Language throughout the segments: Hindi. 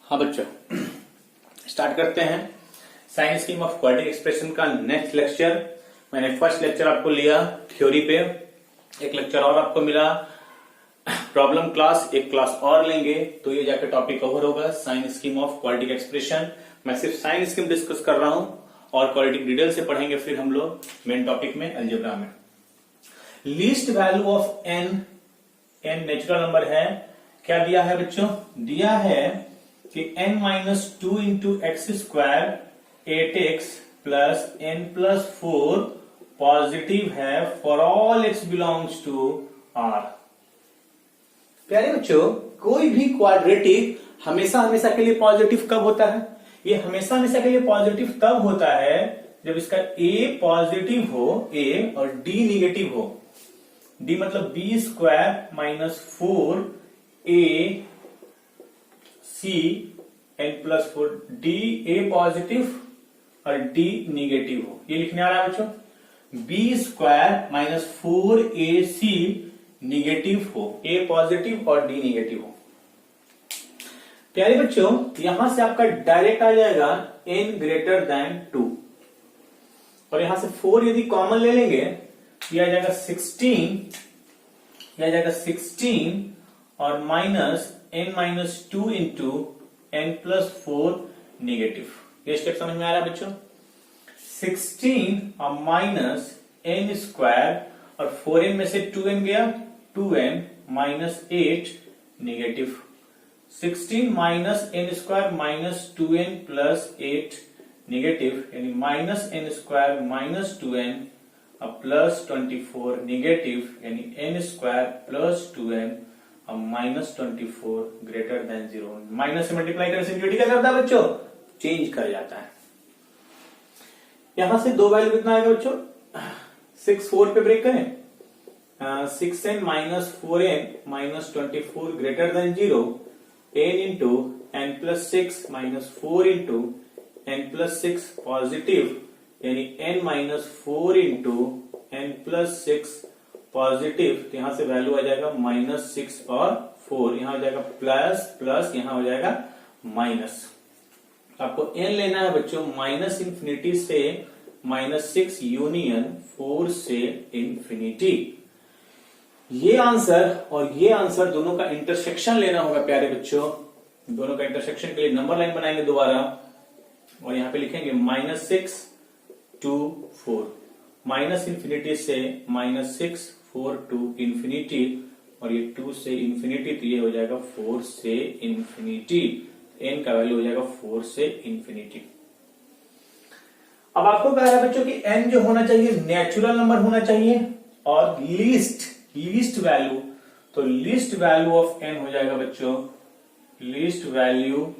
हाँ बच्चों, स्टार्ट करते हैं sign scheme of quadratic expression का नेक्स्ट लेक्चर। मैंने फर्स्ट लेक्चर आपको लिया थ्योरी पे, एक लेक्चर और आपको मिला प्रॉब्लम क्लास, एक क्लास और लेंगे तो ये जाकर टॉपिक कवर होगा sign scheme of quadratic expression. मैं सिर्फ साइन स्कीम डिस्कस कर रहा हूं और क्वाड्रेटिक डिटेल से पढ़ेंगे फिर हम लोग मेन टॉपिक में अलजेब्रा में। Least value of n, n natural number है। क्या दिया है बच्चों? दिया है कि n minus two into x square 8x plus n plus 4 positive है for all x belongs to R। प्यारे बच्चों, कोई भी क्वाड्रेटिक हमेशा हमेशा के लिए पॉजिटिव कब होता है? ये हमेशा हमेशा के लिए पॉजिटिव तब होता है जब इसका a पॉजिटिव हो, a, और d निगेटिव हो। d मतलब b square minus 4a C n plus 4 D A positive और D निगेटिव हो। ये लिखने आ रहा है बच्चों, B square minus 4AC negative हो, A पॉजिटिव और D निगेटिव हो। प्यारे बच्चों, यहां से आपका डायरेक्ट आ जाएगा n ग्रेटर देन 2 और यहां से 4 यदि कॉमन ले लेंगे ये आ जाएगा 16 और minus n minus 2 into n plus 4 negative. ये स्टेप समझ में आ रहा है बच्चों? 16 और माइनस n स्क्वायर और 4n में से 2n गया, 2n minus 8 negative. 16 minus n square minus 2n plus 8 negative, यानी minus n square minus 2n और प्लस 24 निगेटिव, यानी n स्क्वायर प्लस 2n अब माइनस 24 ग्रेटर देन 0। माइनस से मल्टीप्लाई करने से इंफिनिटी क्या करता है बच्चों? चेंज कर जाता है। यहां से दो वैल्यू कितना आएगा बच्चों? 6 4 पे ब्रेक करें, 6n minus 4n minus 24 greater than 0, n into n plus 6 minus 4 into n plus 6 positive, यानी n minus 4 into n plus 6 positive. यहां से वैल्यू आ जाएगा माइनस 6 और 4, यहां हो जाएगा प्लस प्लस, यहां हो जाएगा माइनस। आपको n लेना है बच्चों माइनस इंफिनिटी से माइनस 6 यूनियन 4 से इंफिनिटी। ये आंसर और ये आंसर दोनों का इंटरसेक्शन लेना होगा प्यारे बच्चों। दोनों का इंटरसेक्शन के लिए नंबर लाइन बनाएंगे दोबारा और यहां पे लिखेंगे माइनस 6 2 4, माइनस इंफिनिटी से माइनस 6 4 टू इंफिनिटी और ये 2 से इंफिनिटी, तो ये हो जाएगा 4 से इंफिनिटी। n का वैल्यू हो जाएगा 4 से इंफिनिटी। अब आपको कह रहा है बच्चों कि n जो होना चाहिए नेचुरल नंबर होना चाहिए और लीस्ट वैल्यू, तो लीस्ट वैल्यू ऑफ n हो जाएगा बच्चों, लीस्ट वैल्यू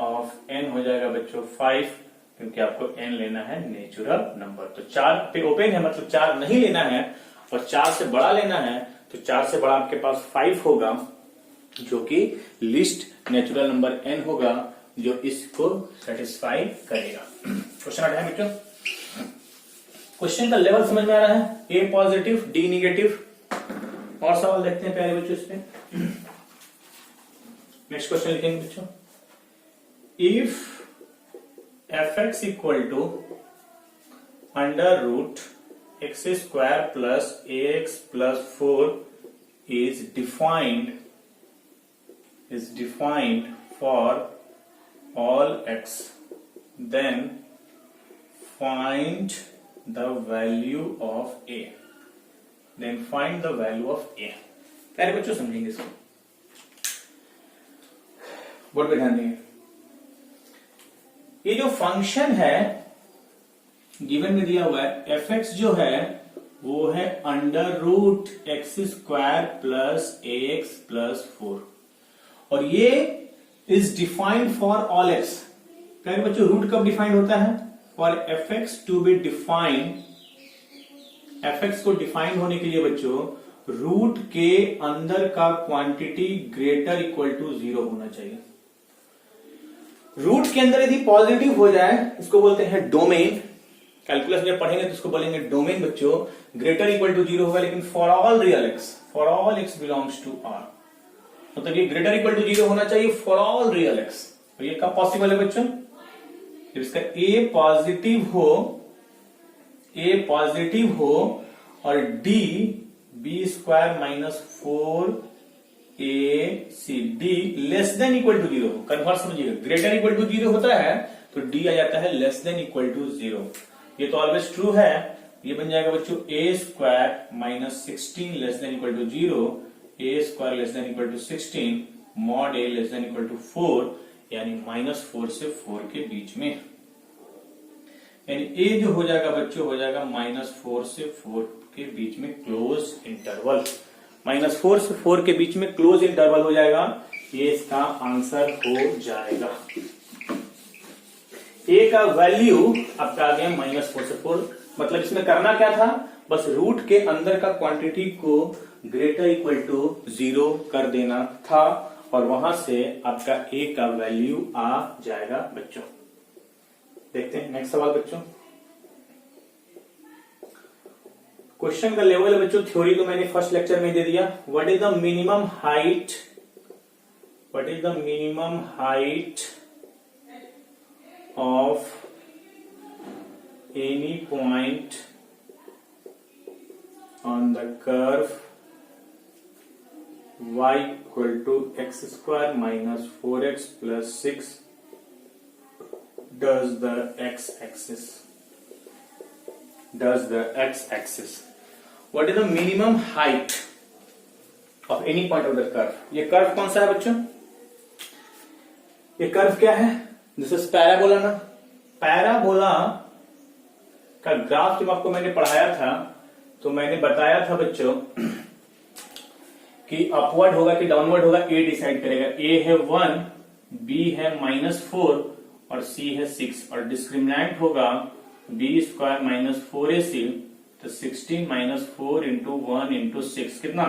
ऑफ n हो जाएगा बच्चों 5, क्योंकि आपको n लेना है नेचुरल नंबर। तो 4 पे ओपन है, मतलब 4 नहीं लेना है और 4 से बड़ा लेना है, तो 4 से बड़ा आपके पास 5 होगा जो कि लिस्ट नेचुरल नंबर n होगा जो इसको सेटिस्फाई करेगा। क्वेश्चन आता है बच्चों, क्वेश्चन का लेवल समझ में आ रहा है? a positive d negative. और सवाल देखते हैं प्यारे बच्चों इसमें। नेक्स्ट क्वेश्चन लिखेंगे बच्चों, if fx equal to under root x square plus ax plus 4 is defined for all x, then find the value of a, प्यारे बच्चों समझेंगे इसको, बोर्ड पे ध्यान देंगे। ये जो फंक्शन है गिवन में दिया हुआ है, fx जो है वो है under root x square plus ax plus 4 और ये is defined for all x। प्यारे बच्चों, रूट कब डिफाइंड होता है? For fx to be defined, fx को डिफाइंड होने के लिए बच्चों रूट के अंदर का क्वांटिटी ग्रेटर इक्वल टू 0 होना चाहिए। रूट के अंदर यदि पॉजिटिव हो जाए इसको बोलते हैं डोमेन। कैलकुलस जब पढ़ेंगे तो इसको बोलेंगे डोमेन बच्चों। ग्रेटर इक्वल टू 0 होगा, लेकिन for all real x, for all x belongs to R, मतलब ये ग्रेटर इक्वल टू 0 होना चाहिए फॉर ऑल रियल एक्स। तो ये कब पॉसिबल है बच्चों? जब इसका ए पॉजिटिव हो और D B square minus 4ac D less than equal to 0 हो। कन्वर्ट समझिएगा, ग्रेटर इक्वल टू 0 होता है तो डी आ जाता है लेस देन इक्वल टू 0। ये तो ऑलवेज ट्रू है। ये बन जाएगा बच्चों a square minus 16 less than equal to 0, a square less than equal to 16 mod a less than equal to 4, यानी -4 से 4 के बीच में। यानी ए जो हो जाएगा बच्चों हो जाएगा -4 से 4 के बीच में क्लोज इंटरवल। -4 से 4 के बीच में क्लोज इंटरवल हो जाएगा। ये इसका आंसर हो जाएगा। ए का वैल्यू आपका आ गया -4 से 4। मतलब इसमें करना क्या था, बस रूट के अंदर का क्वांटिटी को ग्रेटर इक्वल टू 0 कर देना था और वहां से आपका ए का वैल्यू आ जाएगा बच्चों। देखते हैं नेक्स्ट सवाल बच्चों। क्वेश्चन का लेवल है बच्चों, थ्योरी तो मैंने फर्स्ट लेक्चर में दे दिया। What is the minimum height of any point on the curve y equal to x square minus 4x plus 6 does the x-axis. What is the minimum height of any point of the curve? ये कर्व कौन सा है बच्चों? ये कर्व क्या है? दिस इज पैराबोला ना। पैराबोला का ग्राफ जब आपको मैंने पढ़ाया था तो मैंने बताया था बच्चों कि अपवर्ड होगा कि डाउनवर्ड होगा, ए डिसाइड करेगा। ए है 1, बी है -4 और सी है 6 और डिस्क्रिमिनेंट होगा बी स्क्वायर माइनस 4ac। तो 16 माइनस 4 इंटू 1 इंटू 6 कितना?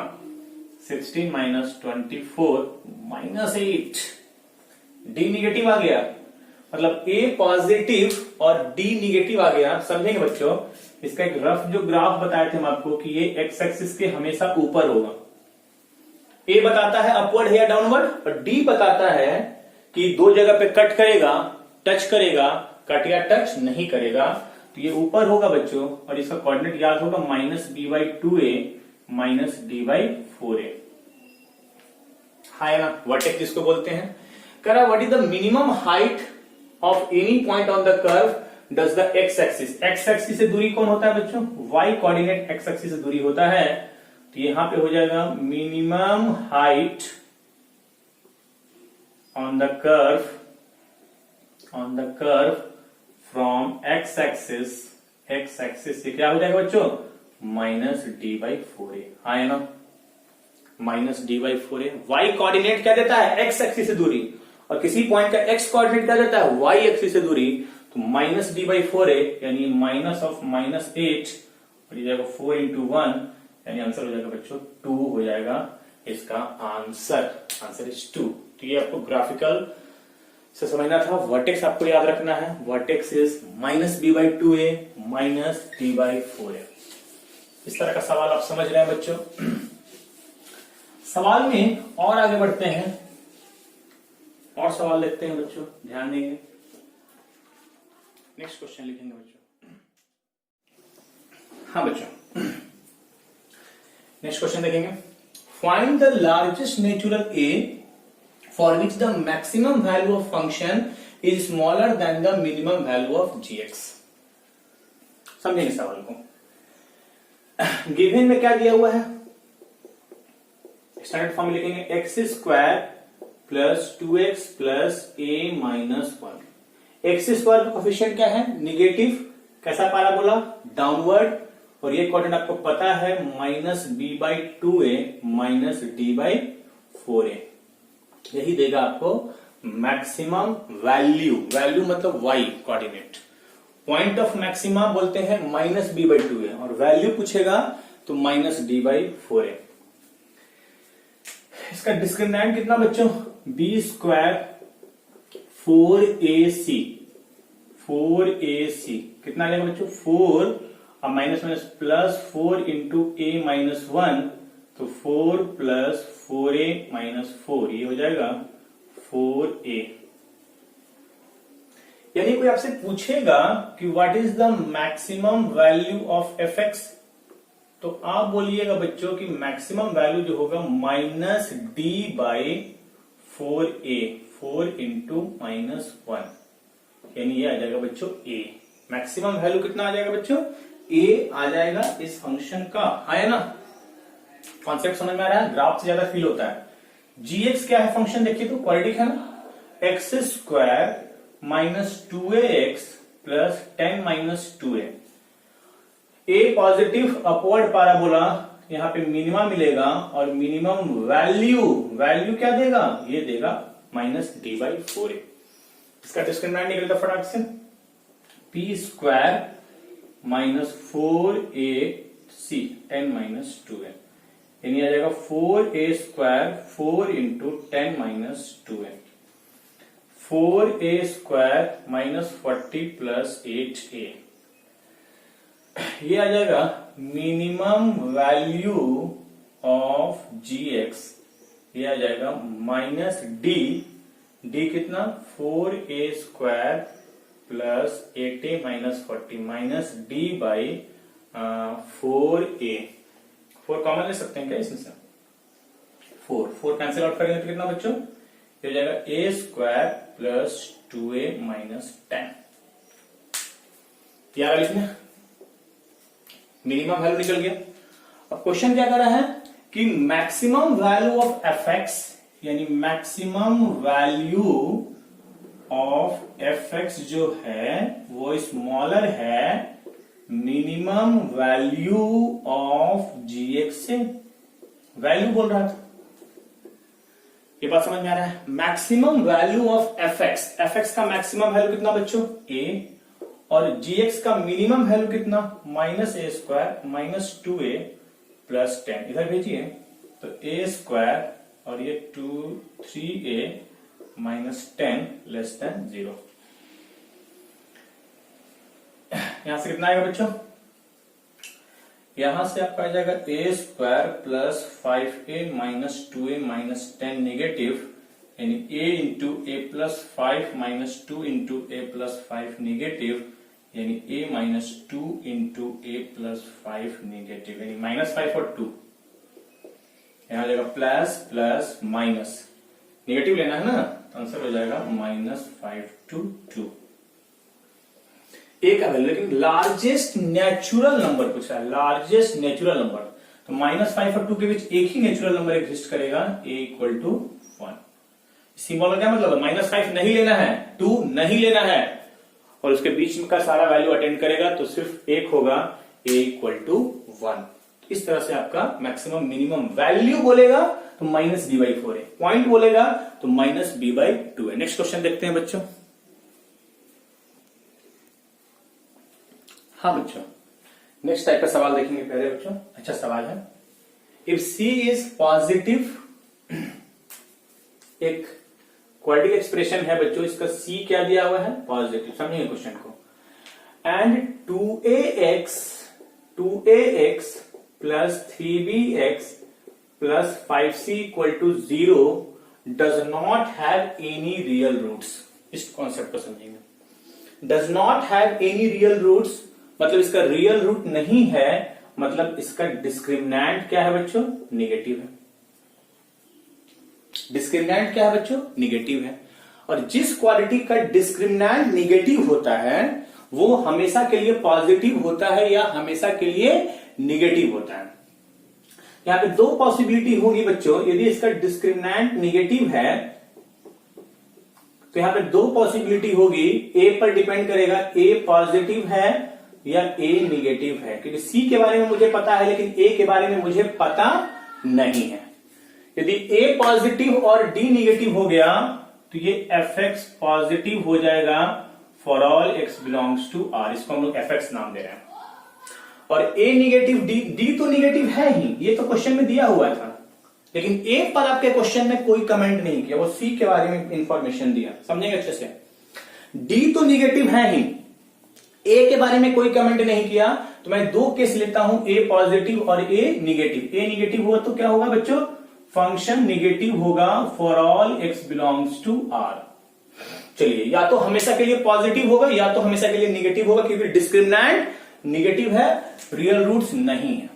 16 माइनस 24 -8। डी निगेटिव आ गया, मतलब ए पॉजिटिव और डी निगेटिव आ गया। समझेंगे बच्चों? इसका एक रफ जो ग्राफ बताए थे हम आपको कि ये एक्स एक्सिस के हमेशा ऊपर होगा। ए बताता है अपवर्ड है या डाउनवर्ड और डी बताता है कि दो जगह पे कट करेगा, टच करेगा, कट या टच नहीं करेगा। तो ये ऊपर होगा बच्चों और इसका कोऑर्डिनेट याद होगा -b/2a माइनस d/4a। है ना, वर्टेक्स जिसको बोलते हैं। कह रहा what is the minimum height of any point on the curve does the x axis. X axis से दूरी कौन होता है बच्चों? वाई कोऑर्डिनेट एक्स एक्सिस से दूरी होता है। तो यहां पे हो जाएगा minimum height on the curve from x axis से क्या हो जाएगा बच्चों? -d/4a। है ना, -d/4a। वाई कोऑर्डिनेट क्या देता है? एक्स एक्सिस से दूरी। और किसी पॉइंट का एक्स कोऑर्डिनेट क्या देता है? वाई एक्सिस से दूरी। तो -d/4a यानी -8 और ये जाएगा 4 इंटू 1 यानी आंसर हो जाएगा बच्चों 2 हो जाएगा इसका आंसर इज 2। तो ये आपको ग्राफिकल से समझना था। वर्टेक्स आपको याद रखना है, vertex is -b/2a minus d/4a। इस तरह का सवाल आप समझ रहे हैं बच्चों। सवाल में और आगे बढ़ते हैं, और सवाल देखते हैं बच्चों, ध्यान देंगे। नेक्स्ट क्वेश्चन लिखेंगे बच्चों। हाँ बच्चों, नेक्स्ट क्वेश्चन देखेंगे। Find the largest natural A for which the maximum value of function is smaller than the minimum value of gx। समझेंगे सवाल को। गिवन में क्या दिया हुआ है? स्टैंडर्ड फॉर्म में लिखेंगे x square plus 2x plus a minus 1। X square का कोफिशिएंट क्या है? निगेटिव। कैसा पैराबोला? डाउनवर्ड। और ये कोऑर्डिनेट आपको पता है -b/2a माइनस d/4a। यही देगा आपको मैक्सिमम वैल्यू। वैल्यू मतलब y coordinate. Point of maxima बोलते हैं -b/2a और वैल्यू पूछेगा तो -d/4a। इसका डिस्क्रिमिनेंट कितना बच्चों? b स्क्वायर 4ac कितना लेगा बच्चों? 4 और minus plus 4 into a minus 1 तो 4 प्लस 4a माइनस 4 ये हो जाएगा 4a। यानी कोई आपसे पूछेगा कि what is the maximum value of fx, तो आप बोलिएगा बच्चों कि मैक्सिमम वैल्यू जो होगा minus d by 4a, 4 into minus 1, यानी ये आ जाएगा बच्चों a। मैक्सिमम वैल्यू कितना आ जाएगा बच्चों? a आ जाएगा इस फंक्शन का, है ना? कॉन्सेप्ट समझ में आ रहा है? ग्राफ से ज्यादा फील होता है। gx क्या है फंक्शन, देखिए तो क्वाड्रेटिक है ना, x square minus 2ax plus 10 minus 2a। ए पॉजिटिव अपवर्ड पैराबोला, यहां पे मिनिमा मिलेगा और मिनिमम वैल्यू क्या देगा? ये देगा माइनस डी बाई 4a। इसका डिस्क्रिमिनेंट निकलता फटाक से, P square minus 4ac 10 minus 2a, यानी आ जाएगा 4a square 4 into 10 minus 2a, 4a square minus 40 plus 8a। ये आ जाएगा मिनिमम वैल्यू ऑफ gx, ये आ जाएगा माइनस डी कितना? 4a square plus 8a minus 40 minus d by 4a। 4 common ले सकते हैं क्या इसमें से? 4 कैंसिल आउट करेंगे तो कितना बच्चों? ये हो जाएगा a square plus 2a minus 10। क्या लिखना? मिनिमम वैल्यू निकल गया। अब क्वेश्चन क्या कर रहा है कि मैक्सिमम वैल्यू ऑफ fx, यानी मैक्सिमम वैल्यू ऑफ fx जो है वो स्मॉलर है मिनिमम वैल्यू ऑफ gx से। वैल्यू बोल रहा था, ये बात समझ में आ रहा है? मैक्सिमम वैल्यू ऑफ fx का मैक्सिमम वैल्यू कितना बच्चों? a, और gx का मिनिमम वैल्यू कितना? Minus a square minus 2a plus 10। इधर भेजिए तो a स्क्वायर और ये 3a माइनस 10 लेस देन 0। यहां से कितना आएगा बच्चों? यहां से आपका आ जाएगा a square plus 5a minus 2a minus 10 negative, यानी a into a plus 5 minus 2 into a plus 5 negative, यानी a minus 2 into a plus 5 negative, यानी माइनस 5 और 2। यहां जाएगा प्लस प्लस माइनस, नेगेटिव लेना है ना, तो आंसर हो जाएगा माइनस 5 to 2। ए का वैल्यू, लेकिन लार्जेस्ट नेचुरल नंबर पूछ रहा है, लार्जेस्ट नेचुरल नंबर, तो माइनस 5 और 2 के बीच एक ही नेचुरल नंबर एग्जिस्ट करेगा, a इक्वल टू 1। सिंबल का क्या मतलब है? माइनस 5 नहीं लेना है, 2 नहीं लेना है, और उसके बीच का सारा वैल्यू अटेंड करेगा तो सिर्फ एक होगा, a इक्वल टू 1। इस तरह से आपका मैक्सिमम मिनिमम वैल्यू बोलेगा तो माइनस b बाई 4 है, पॉइंट बोलेगा तो माइनस b बाई 2 है। नेक्स्ट क्वेश्चन देखते हैं बच्चों। हाँ बच्चों, नेक्स्ट टाइप का सवाल देखेंगे पहले बच्चों। अच्छा सवाल है, इफ c इज पॉजिटिव, एक क्वाड्रेटिक एक्सप्रेशन है बच्चों, इसका c क्या दिया हुआ है? पॉजिटिव। समझिए क्वेश्चन को। And 2ax plus 3bx plus 5c equal to 0 does not have any real roots. इस कॉन्सेप्ट को समझेंगे। Does not have any real roots मतलब इसका रियल रूट नहीं है, मतलब इसका डिस्क्रिमिनेंट क्या है बच्चों? निगेटिव है। डिस्क्रिमिनेंट क्या है बच्चों? निगेटिव है। और जिस क्वाड्रेटिक का डिस्क्रिमिनेंट निगेटिव होता है वो हमेशा के लिए पॉजिटिव होता है या हमेशा के लिए निगेटिव होता है। यहां पे दो पॉसिबिलिटी होगी बच्चों, यदि इसका डिस्क्रिमिनेंट निगेटिव है तो यहां पे दो पॉसिबिलिटी होगी, ए पर डिपेंड करेगा, ए पॉजिटिव है या ए निगेटिव है, क्योंकि सी के बारे में मुझे पता है लेकिन ए के बारे में मुझे पता नहीं है। यदि ए पॉजिटिव और डी निगेटिव हो गया तो ये एफ एक्स पॉजिटिव हो जाएगा for all x belongs to R, इसको हम लोग एफ एक्स नाम दे रहे हैं। और ए निगेटिव डी तो निगेटिव है ही, ये तो क्वेश्चन में दिया हुआ था, लेकिन ए पर आपके क्वेश्चन में कोई कमेंट नहीं किया, वो सी के बारे में इंफॉर्मेशन दिया। समझेंगे अच्छे से। डी तो निगेटिव है ही, ए के बारे में कोई कमेंट नहीं किया, तो मैं दो केस लेता हूं, ए पॉजिटिव और ए निगेटिव। ए निगेटिव हुआ तो क्या होगा बच्चों, फंक्शन निगेटिव होगा for all x belongs to R। चलिए, या तो हमेशा के लिए पॉजिटिव होगा या तो हमेशा के लिए निगेटिव होगा, क्योंकि डिस्क्रिमिनेंट निगेटिव है, रियल रूट्स नहीं है।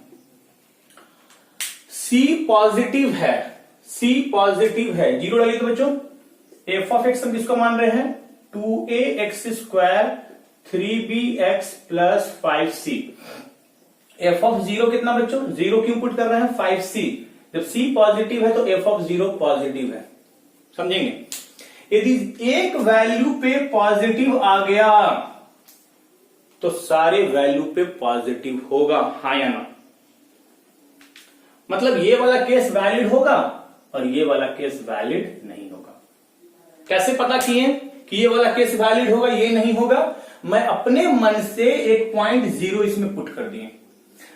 C पॉजिटिव है, C पॉजिटिव है, जीरो डालिए तो बच्चों f ऑफ x हम किसको मान रहे हैं, 2ax square 3bx plus 5c। f of zero कितना बच्चों, जीरो क्यों पुट कर रहे हैं, 5c। जब c पॉजिटिव है तो f ऑफ जीरो पॉजिटिव है, समझेंगे। यदि एक वैल्यू पे पॉजिटिव आ गया तो सारे वैल्यू पे पॉजिटिव होगा, हाँ या ना। मतलब ये वाला केस वैलिड होगा और ये वाला केस वैलिड नहीं होगा। कैसे पता किए कि ये वाला केस वैलिड होगा ये नहीं होगा, मैं अपने मन से एक पॉइंट जीरो इसमें पुट कर दिए,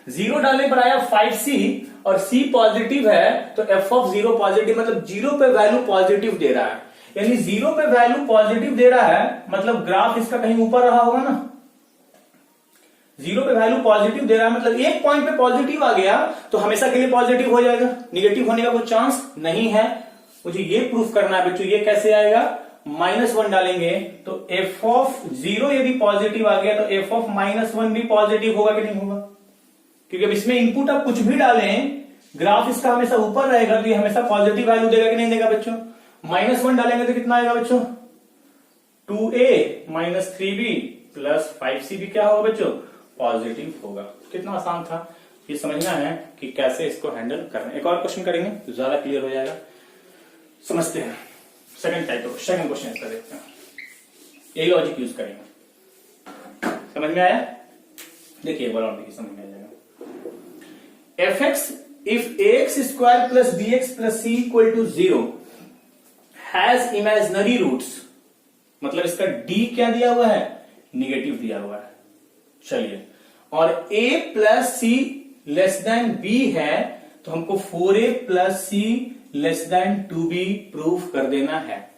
जीरो डालने पर आया 5c और c पॉजिटिव है तो f ऑफ जीरो पॉजिटिव, मतलब जीरो पे वैल्यू पॉजिटिव दे रहा है, यानी जीरो पे वैल्यू पॉजिटिव दे रहा है, मतलब ग्राफ इसका कहीं ऊपर रहा होगा ना। जीरो पे वैल्यू पॉजिटिव दे रहा है, मतलब एक पॉइंट पे पॉजिटिव आ गया तो हमेशा के लिए पॉजिटिव हो जाएगा, निगेटिव होने का कोई चांस नहीं है। मुझे ये प्रूफ करना है बच्चों, ये कैसे आएगा, -1 डालेंगे तो f ऑफ जीरो यदि पॉजिटिव आ गया तो f ऑफ -1 भी पॉजिटिव होगा कि नहीं होगा, क्योंकि अब इसमें इनपुट आप कुछ भी डालें ग्राफ इसका हमेशा ऊपर रहेगा तो ये हमेशा पॉजिटिव वैल्यू देगा कि नहीं देगा बच्चों। -1 डालेंगे तो कितना आएगा बच्चों, 2a - 3b प्लस 5c भी क्या होगा बच्चों, पॉजिटिव होगा। कितना आसान था, ये समझना है कि कैसे इसको हैंडल करना है। एक और क्वेश्चन करेंगे तो ज्यादा क्लियर हो जाएगा, समझते हैं। सेकंड क्वेश्चन इसका देखते हैं, यही लॉजिक यूज करेंगे। समझ में आया, देखिए एक बार और देखिए, समझ में आ जाएगा। fx if ax square plus bx plus c equal to 0 has imaginary roots, मतलब इसका d क्या दिया हुआ है, निगेटिव दिया हुआ है। चलिए, और a plus C less than b है तो हमको 4a plus C less than 2b proof कर देना है।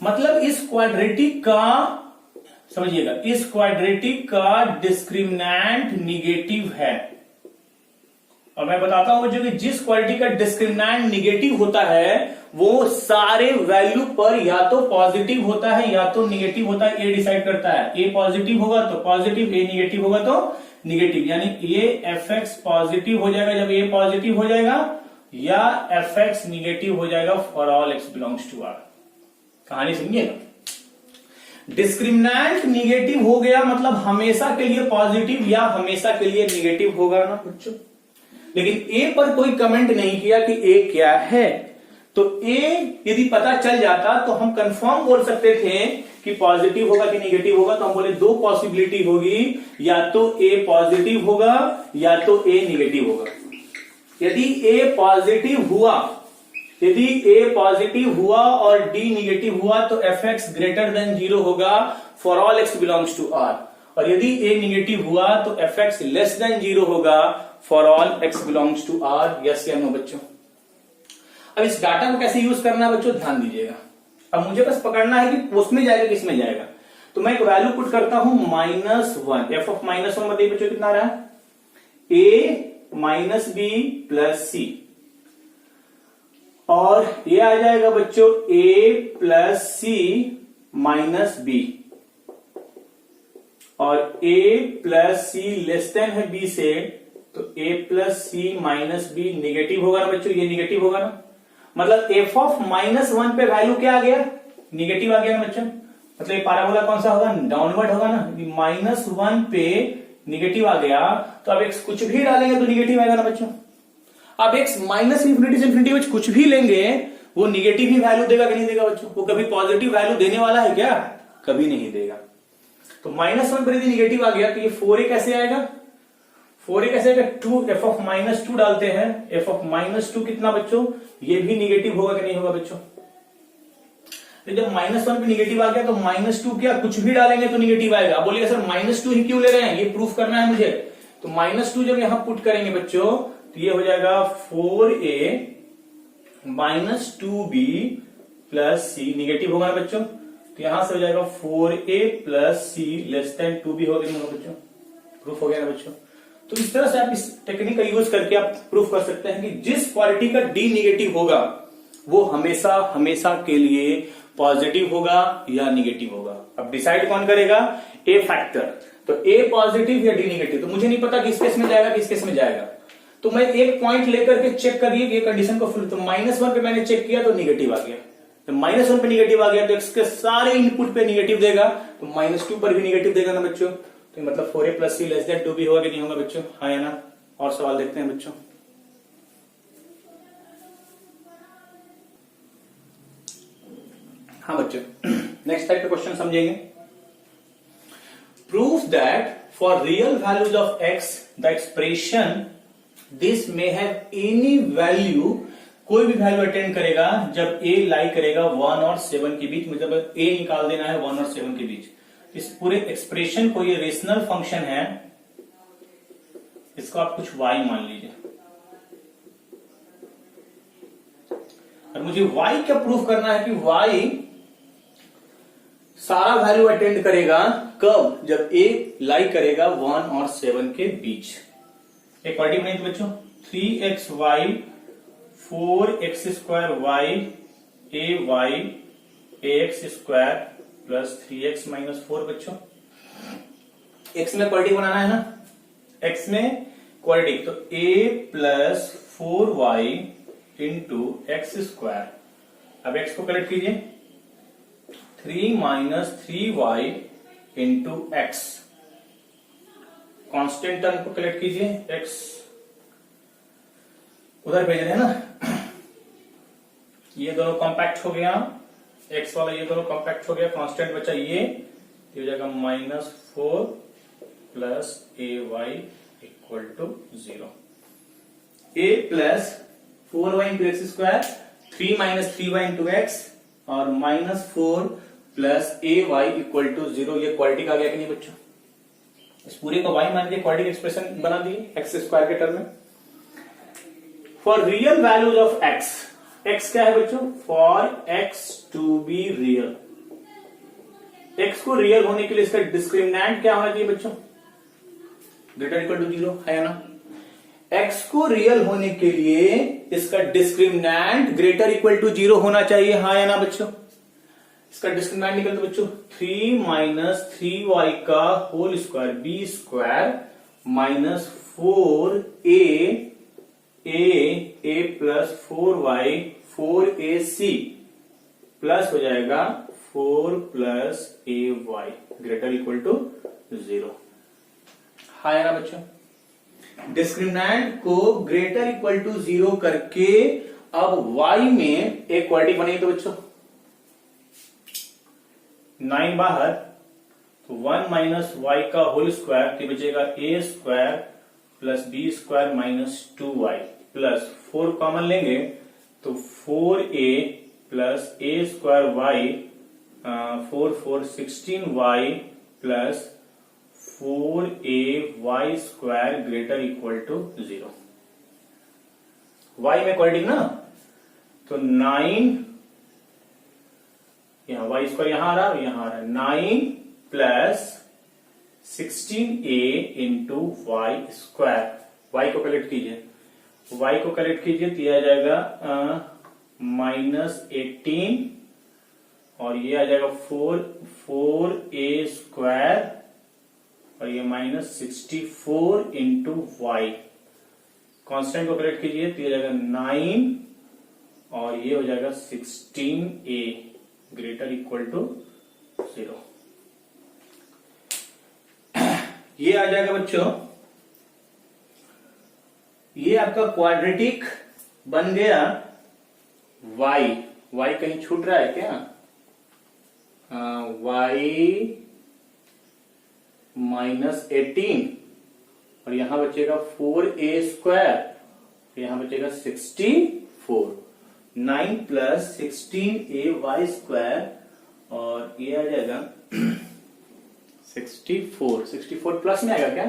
मतलब इस क्वाड्रेटिक का, समझिएगा, इस क्वाड्रेटिक का डिस्क्रिमिनेंट निगेटिव है। और मैं बताता हूं बच्चों कि जिस क्वाड्रेटिक का डिस्क्रिमिनेंट निगेटिव होता है वो सारे वैल्यू पर या तो पॉजिटिव होता है या तो निगेटिव होता है, ए डिसाइड करता है। ए पॉजिटिव होगा तो पॉजिटिव, ए निगेटिव होगा तो निगेटिव, यानी ए fx पॉजिटिव हो जाएगा जब ए पॉजिटिव हो जाएगा, या fx निगेटिव हो जाएगा for all x belongs to R। कहानी समझिएगा, डिस्क्रिमिनेंट निगेटिव हो गया मतलब हमेशा के लिए पॉजिटिव या हमेशा के लिए निगेटिव होगा ना बच्चों। लेकिन ए पर कोई कमेंट नहीं किया कि ए क्या है, तो ए यदि पता चल जाता तो हम कंफर्म बोल सकते थे कि पॉजिटिव होगा कि निगेटिव होगा। तो हम बोले दो पॉसिबिलिटी होगी, या तो ए पॉजिटिव होगा या तो ए निगेटिव होगा। यदि ए पॉजिटिव हुआ और डी निगेटिव हुआ तो fx ग्रेटर देन 0 होगा for all x belongs to R, और यदि ए निगेटिव हुआ तो fx लेस देन 0 होगा for all x belongs to R। Yes या नो बच्चों। अब इस डाटा को कैसे यूज करना है बच्चों, ध्यान दीजिएगा। अब मुझे बस पकड़ना है कि उसमें जाएगा किसमें जाएगा, तो मैं एक वैल्यू पुट करता हूं -1। f ऑफ -1 बताइए बच्चों कितना आ रहा है, a minus B plus C, और ये आ जाएगा बच्चों a plus C minus B, और a plus C less than है b से, तो a plus C minus B negative होगा ना बच्चों, ये निगेटिव होगा ना। मतलब f ऑफ -1 पे वैल्यू क्या आ गया, निगेटिव आ गया ना बच्चों। मतलब ये पैराबोला कौन सा होगा, डाउनवर्ड होगा ना। -1 पे निगेटिव आ गया तो अब x कुछ भी डालेंगे तो निगेटिव आएगा ना बच्चों। अब x माइनस इंफिनिटी से इंफिनिटी में कुछ भी लेंगे वो निगेटिव ही वैल्यू देगा कि नहीं देगा बच्चों। वो कभी पॉजिटिव वैल्यू देने वाला है क्या, कभी नहीं देगा। तो -1 पर यदि निगेटिव आ गया तो ये 4a कैसे आएगा, 4a कैसे आएगा, 2 f ऑफ -2 डालते हैं, f ऑफ -2 कितना बच्चों, ये भी निगेटिव होगा कि नहीं होगा बच्चों। तो जब -1 पे निगेटिव आ गया तो -2 क्या कुछ भी डालेंगे तो निगेटिव आएगा। बोलिएगा सर -2 ही क्यों ले रहे हैं, ये प्रूफ करना है मुझे। तो -2 जब यहां पुट करेंगे बच्चों तो ये हो जाएगा 4a - 2b plus c, negative होगा ना बच्चों। तो यहां से हो जाएगा 4a plus c less than 2b होगा नहीं होगा बच्चों। प्रूफ हो गया ना बच्चों। तो इस तरह से आप इस टेक्निक का यूज करके आप प्रूफ कर सकते हैं कि जिस क्वालिटी का डी निगेटिव होगा वो हमेशा हमेशा के लिए पॉजिटिव होगा या निगेटिव होगा। अब डिसाइड कौन करेगा? ए फैक्टर। तो ए पॉजिटिव या डी निगेटिव, तो मुझे नहीं पता किस केस में जाएगा किस केस में जाएगा, तो मैं एक पॉइंट लेकर के चेक करिए कि कंडीशन को फुल, तो -1 पे मैंने चेक किया तो निगेटिव आ गया, तो -1 पे निगेटिव आ गया तो एक्स के सारे इनपुट पे निगेटिव देगा, तो -2 पर भी निगेटिव देगा ना बच्चों। तो मतलब 4a + c < 2b होगा कि नहीं होगा बच्चों? हाँ या ना? और सवाल देखते हैं बच्चों। हाँ बच्चों, नेक्स्ट टाइप का क्वेश्चन समझेंगे। Proof that for real values of x the expression this may have any value, कोई भी वैल्यू अटेंड करेगा जब a लाई करेगा 1 और 7 के बीच, मतलब a निकाल देना है 1 और 7 के बीच। इस पूरे एक्सप्रेशन को, ये रेशनल फंक्शन है, इसको आप कुछ y मान लीजिए। और मुझे y क्या प्रूफ करना है कि y सारा वैल्यू अटेंड करेगा कब? जब a लाई करेगा 1 और 7 के बीच। एक क्वाड्रेटिक बनाइए तो बच्चों, 3xy 4x² y ay ax² plus 3x - 4 बच्चों। x में क्वाड्रेटिक बनाना है ना, x में क्वाड्रेटिक, तो a plus 4y into x²। अब x को कलेक्ट कीजिए, 3 - 3y into x। Constant term को कलेक्ट कीजिए, x उधर भेज रहे हैं ना, ये दोनों कॉम्पैक्ट हो गया, x वाला ये दोनों कॉम्पैक्ट हो गया, कांस्टेंट बचा ये हो जाएगा -4 plus ay = 0। a plus 4y into x², 3 - 3y into x और -4 प्लस ay = 0। ये क्वाड्रेटिक आ गया कि नहीं बच्चों? इस पूरे को y मान के क्वाड्रेटिक एक्सप्रेशन बना दिए x² के टर्म में। For real values of x, x क्या है बच्चों? For x to be real, x को रियल होने के लिए इसका डिस्क्रिमिनेंट क्या होना चाहिए बच्चों? > 0 है ना? x को रियल होने के लिए इसका डिस्क्रिमिनेंट > 0 होना चाहिए, हाँ या ना बच्चों? इसका डिस्क्रिमिनेंट निकल तो बच्चों 3 - 3y का whole square b² minus 4a plus 4y 4ac plus हो जाएगा 4 प्लस ay > 0। हाँ या ना बच्चों? डिस्क्रिमिनेंट को > 0 करके अब y में एक क्वाड्रेटिक बनेगी तो बच्चों 9 बाहर, तो 1 - y का होल स्क्वायर तो बचेगा a² plus b² minus 2y plus 4 common लेंगे तो 4a plus a² y 4 4 16y plus 4a y² > 0। y में क्वाड्रेटिक ना, तो 9 यहां y² यहां आ रहा, यहां आ रहा 9 plus 16a into y²। y को कलेक्ट कीजिए, y को कलेक्ट कीजिए तो यह आ जाएगा -18 और ये आ जाएगा 4a² और ये -64 इंटू y। कांस्टेंट को कलेक्ट कीजिए तो ये आ जाएगा 9 और ये हो जाएगा 16a > 0। ये आ जाएगा बच्चों, ये आपका क्वाड्रेटिक बन गया y कहीं छूट रहा है क्या? y -18 और यहां बचेगा 4a², यहां बचेगा 64। 9 प्लस 16ay² और ये आ जाएगा 64 प्लस में आएगा क्या?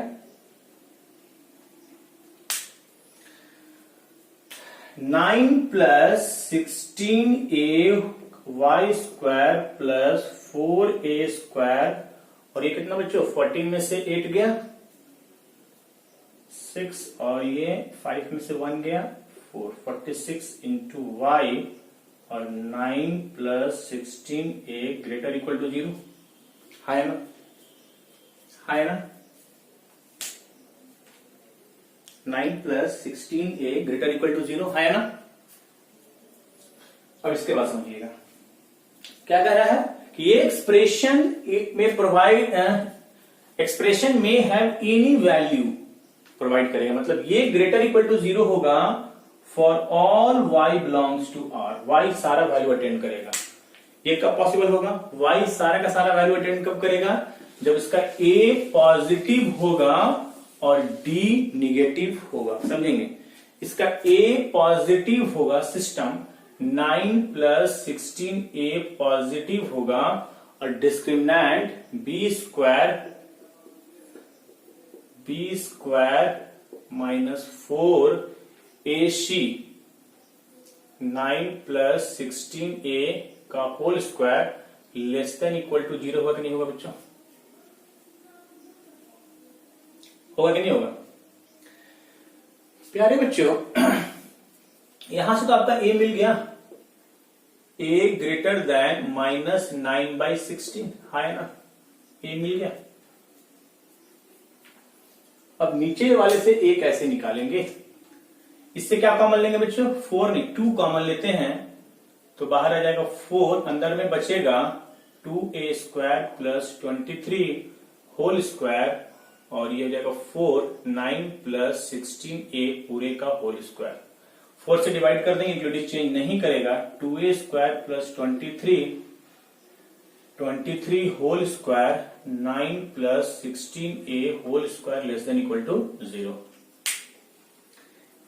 9 प्लस 16ay² प्लस 4a² और ये कितना बच्चों 14 में से 8 गया 6 और ये 5 में से 1 गया 4, 46 इंटू वाई और 9 plus 16a greater equal to 0 है ना, है ना। 9 plus 16a greater equal to 0 है ना। अब इसके बाद समझिएगा क्या कह रहा है कि ये एक्सप्रेशन में प्रोवाइड एक्सप्रेशन में हैव एनी वैल्यू प्रोवाइड करेगा, मतलब ये ग्रेटर इक्वल टू 0 होगा for all y belongs to r। y सारा वैल्यू अटेंड करेगा। ये कब पॉसिबल होगा? y सारा का सारा वैल्यू अटेंड कब करेगा? जब इसका a पॉजिटिव होगा और d निगेटिव होगा। समझेंगे, इसका a पॉजिटिव होगा, सिस्टम 9 प्लस 16a पॉजिटिव होगा और discriminant b square minus 4ac 9 plus 16a का whole square less than equal to 0 होगा कि नहीं होगा बच्चों? होगा कि नहीं होगा? प्यारे बच्चों, यहां से तो आपका a मिल गया, a ग्रेटर देन माइनस 9/16 है ना, a मिल गया। अब नीचे वाले से a कैसे निकालेंगे? इससे क्या कॉमन लेंगे बच्चों? 4 नहीं 2 कॉमन लेते हैं तो बाहर आ जाएगा 4, अंदर में बचेगा 2a square plus 23 whole square और ये हो जाएगा 4 9 प्लस 16a पूरे का होल स्क्वायर। 4 से डिवाइड कर देंगे, इंक्लूडिंग चेंज नहीं करेगा। 2a square plus 23 whole square 9 plus 16a whole square less than equal to 0।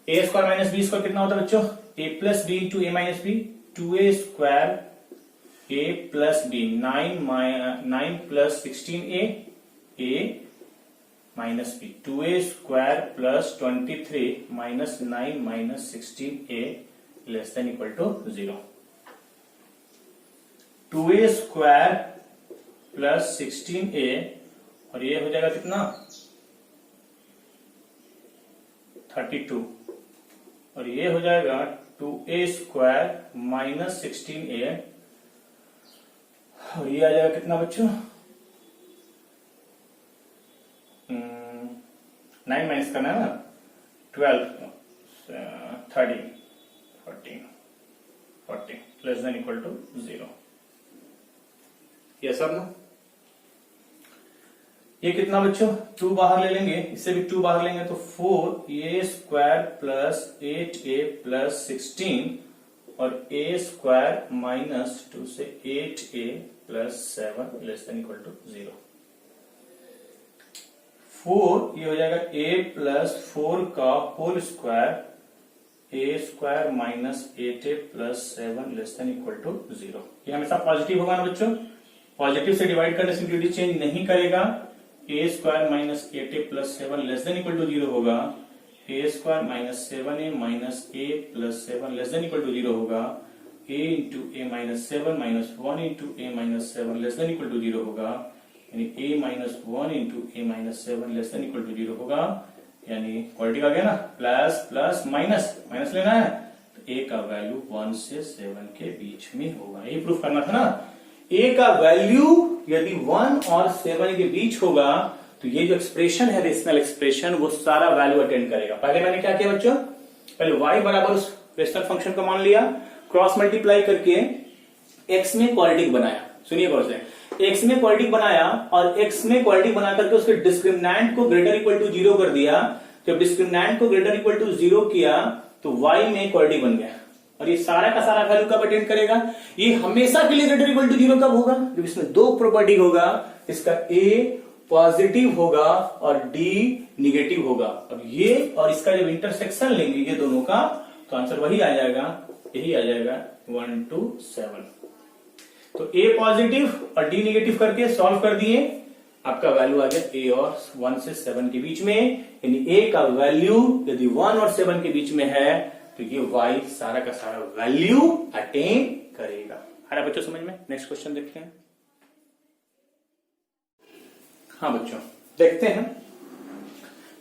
a square minus b square कितना होता है बच्चों? a plus b into a minus b, 2a square a plus b 9 plus 16a a minus b, 2a square plus 23 minus 9 minus 16a less than equal to 0। 2a square plus 16a और ये हो जाएगा कितना? 32 और ये हो जाएगा 2a स्क्वायर माइनस 16a और ये आ जाएगा कितना बच्चों? 9 माइनस करना है ना, 12 13 14 40 लेस देन इक्वल टू 0। ये सब ना, ये कितना बच्चों? 2 बाहर ले लेंगे, इससे भी 2 बाहर लेंगे तो 4a square plus 8a plus 16 और a स्क्वायर माइनस 2 से 8a plus 7 less than equal to 0। 4 ये हो जाएगा a प्लस 4 का whole square a square minus 8a plus 7 less than equal to 0। ये हमेशा पॉजिटिव होगा ना बच्चों, पॉजिटिव से डिवाइड करने से इंक्लूडिंग चेंज नहीं करेगा। a square minus 8a plus 7 less than equal to 0 होगा, a square minus 7a minus a plus 7 less than equal to 0 होगा, a into a minus 7 minus 1 into a minus 7 less than equal to 0 होगा, यानी a minus 1 into a minus 7 less than equal to 0 होगा। यानी क्वालिटी आ गया ना, प्लस प्लस माइनस माइनस लेना है तो a का वैल्यू 1 से 7 के बीच में होगा। ये प्रूफ करना था ना, a का वैल्यू यदि 1 और 7 के बीच होगा तो ये जो एक्सप्रेशन है रेशनल एक्सप्रेशन वो सारा वैल्यू अटेंड करेगा। पहले मैंने क्या किया बच्चों? पहले y बराबर उस रेशनल फंक्शन को मान लिया, क्रॉस मल्टीप्लाई करके x में क्वाड्रेटिक बनाया। सुनिए गौर से, x में क्वाड्रेटिक बनाया और x में क्वाड्रेटिक बना करके उसके डिस्क्रिमिनेंट को ग्रेटर इक्वल टू 0 कर दिया। जब डिस्क्रिमिनेंट को ग्रेटर इक्वल टू 0 किया तो y में क्वाड्रेटिक बन गया और ये सारा का सारा वैल्यू कब अटेंड करेगा? ये हमेशा के लिए ग्रेटर इक्वल टू 0 कब होगा? जब इसमें दो प्रॉपर्टी होगा, इसका a पॉजिटिव होगा और d निगेटिव होगा। अब ये और इसका जब इंटरसेक्शन लेंगे ये दोनों का तो आंसर वही आ जाएगा, यही आ जाएगा 1 to 7। तो a पॉजिटिव और d निगेटिव करके सॉल्व कर दिए, आपका वैल्यू आ गया a और 1 से 7 के बीच में। यानी a का वैल्यू यदि 1 और 7 के बीच में है तो ये y सारा का सारा वैल्यू अटेन करेगा। आ रहा बच्चों समझ में? नेक्स्ट क्वेश्चन देखते हैं। हाँ बच्चों देखते हैं,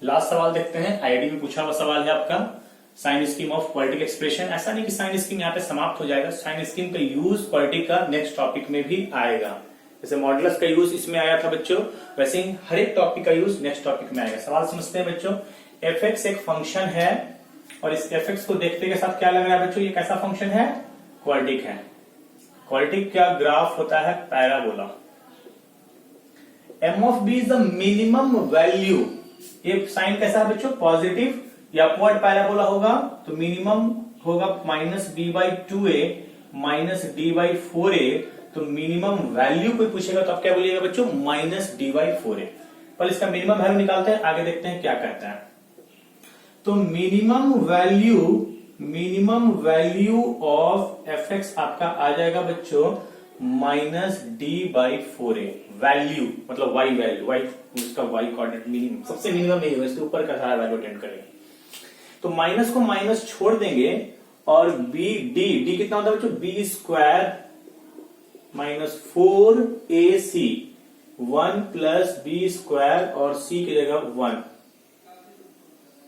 लास्ट सवाल देखते हैं, आईआईटी में पूछा हुआ सवाल है आपका, sign scheme of quadratic expression. ऐसा नहीं कि साइन स्कीम यहाँ पे समाप्त हो जाएगा, साइन स्कीम का यूज क्वाड्रेटिक का नेक्स्ट टॉपिक में भी आएगा। जैसे मॉडुलस का यूज इसमें आया था बच्चों, वैसे ही हर एक टॉपिक का यूज नेक्स्ट टॉपिक में आएगा। सवाल समझते हैं बच्चों। एफ एक्स एक फंक्शन है और इस एफ एक्स को देखते के साथ क्या लग रहा है बच्चों, ये कैसा फंक्शन है, क्वाड्रेटिक है। क्वाड्रेटिक का ग्राफ होता है parabola. M of B is the minimum value, ये साइन कैसा है बच्चों, पॉजिटिव या अपवर्ड पैराबोला होगा, तो मिनिमम होगा minus b by 2a minus d by 4a। तो मिनिमम वैल्यू कोई पूछेगा तो आप क्या बोलिएगा बच्चों, माइनस डी बाई 4a। पर इसका मिनिमम वैल्यू निकालते हैं, आगे देखते हैं क्या कहता है। तो minimum value of f x आपका आ जाएगा बच्चों minus d by 4a। Value मतलब वाई वैल्यू, वाई उसका वाई कोऑर्डिनेट मिनिमम, सबसे मिनिमम नहीं होगा, इसके ऊपर का सारा वैल्यू अटेंड करेंगे। तो माइनस को माइनस छोड़ देंगे और बी डी कितना होता है बच्चों, b square minus 4ac 1 plus b square और c की जगह 1,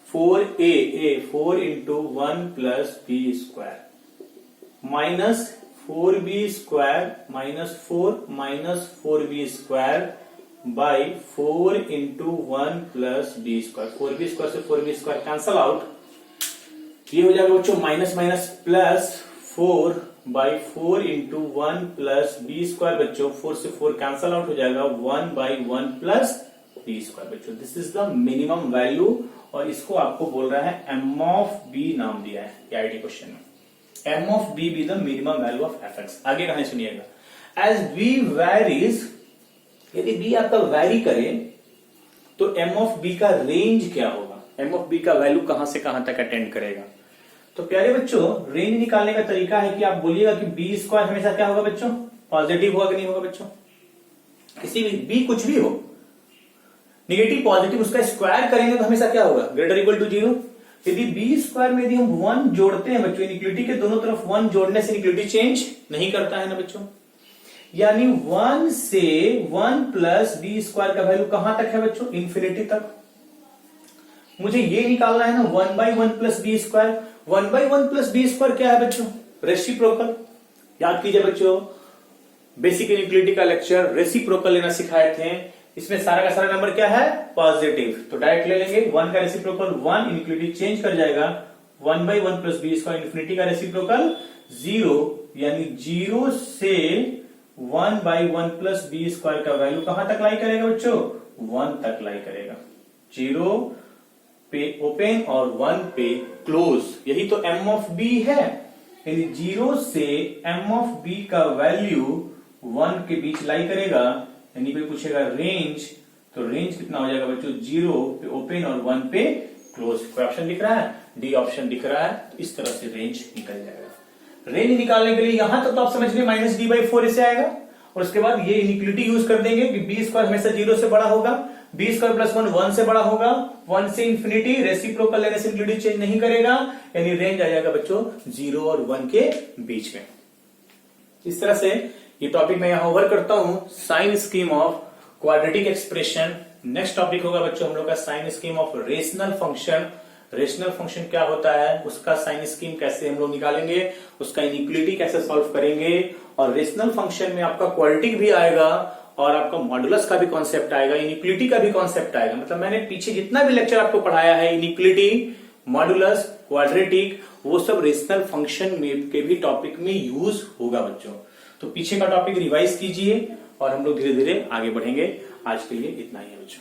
4 into 1 plus b square minus 4b square minus 4b square by 4 into 1 plus b square. 4b square से 4b स्क्वायर कैंसल आउट, ये हो जाएगा बच्चों minus minus plus 4 by 4 into 1 plus b square. बच्चों 4 से 4 कैंसल आउट हो जाएगा 1 बाई 1 प्लस बी स्क्वायर। बच्चों this is the minimum value और इसको आपको बोल रहा है एम ऑफ बी नाम दिया है आईआईटी क्वेश्चन में। M of b b the minimum value of f x. आगे कहानी सुनिएगा। एज बी वैरीज, यदि बी आपका वैरी करे तो एम ऑफ बी का रेंज क्या होगा, एम ऑफ बी का वैल्यू कहां से कहां तक अटेंड करेगा। तो प्यारे बच्चों रेंज निकालने का तरीका है कि आप बोलिएगा कि बी स्क्वायर हमेशा क्या होगा बच्चों, पॉजिटिव होगा कि नहीं होगा बच्चों, किसी भी बी कुछ भी हो, निगेटिव पॉजिटिव उसका स्क्वायर करेंगे तो हमेशा क्या होगा, ग्रेटर इक्वल टू 0। यदि बी स्क्वायर में यदि हम 1 जोड़ते हैं बच्चों, इनइक्वालिटी के दोनों तरफ 1 जोड़ने से इनइक्वालिटी चेंज नहीं करता है ना बच्चों, यानी 1 से 1 प्लस बी स्क्वायर का वैल्यू कहां तक है बच्चों, इंफिनिटी तक। मुझे ये निकालना है ना 1 by 1 plus b square. 1 by 1 plus b square क्या है बच्चों, रेसिप्रोकल। याद कीजिए बच्चों बेसिक इनइक्वालिटी का लेक्चर रेसिप्रोकल लेना सिखाए थे, इसमें सारा का सारा नंबर क्या है, पॉजिटिव। तो डायरेक्ट ले लेंगे 1 का रेसिप्रोकल 1, इनइक्वालिटी चेंज कर जाएगा 1 by 1 plus b square, infinity का रेसिप्रोकल 0, यानी 0 से 1 बाई 1 प्लस बी स्क्वायर का वैल्यू कहां तक लाई करेगा बच्चों, 1 तक लाई करेगा। 0 पे ओपन और 1 पे क्लोज, यही तो एम ऑफ बी है। यानी 0 से एम ऑफ बी का वैल्यू 1 के बीच लाई करेगा, यानी कोई पूछेगा रेंज, तो रेंज कितना हो जाएगा बच्चों, 0 पे ओपन और 1 पे क्लोज। कोई ऑप्शन दिख रहा है, डी ऑप्शन दिख रहा है। तो इस तरह से रेंज निकल जाएगा। रेंज निकालने के लिए यहां तक तो आप समझ गए माइनस डी बाई 4 से आएगा, और उसके बाद ये इनइक्वालिटी यूज कर देंगे कि बी स्क्वायर हमेशा 0 से बड़ा होगा, बी स्क्वायर प्लस 1 1 से बड़ा होगा, 1 से इंफिनिटी, रेसिप्रोकल लेने से इनइक्वालिटी चेंज नहीं करेगा, यानी रेंज आ जाएगा बच्चों 0 और 1 के बीच में। इस तरह से ये टॉपिक मैं यहां ओवर करता हूं, sign scheme of quadratic expression. Next topic होगा बच्चों हम लोग का sign scheme of rational function. Rational function क्या होता है, उसका साइन स्कीम कैसे हम लोग निकालेंगे, उसका इनइक्वालिटी कैसे सॉल्व करेंगे, और रेशनल फंक्शन में आपका क्वाड्रेटिक भी आएगा और आपका मॉडुलस का भी कॉन्सेप्ट आएगा, इनइक्वालिटी का भी कॉन्सेप्ट आएगा। मतलब मैंने पीछे जितना भी लेक्चर आपको पढ़ाया है, इनइक्वालिटी, मॉडुलस, क्वाड्रेटिक, वो सब रेशनल फंक्शन में के भी टॉपिक में यूज होगा बच्चों। तो पीछे का टॉपिक रिवाइज कीजिए और हम लोग धीरे धीरे आगे बढ़ेंगे। आज के लिए इतना ही है बच्चों।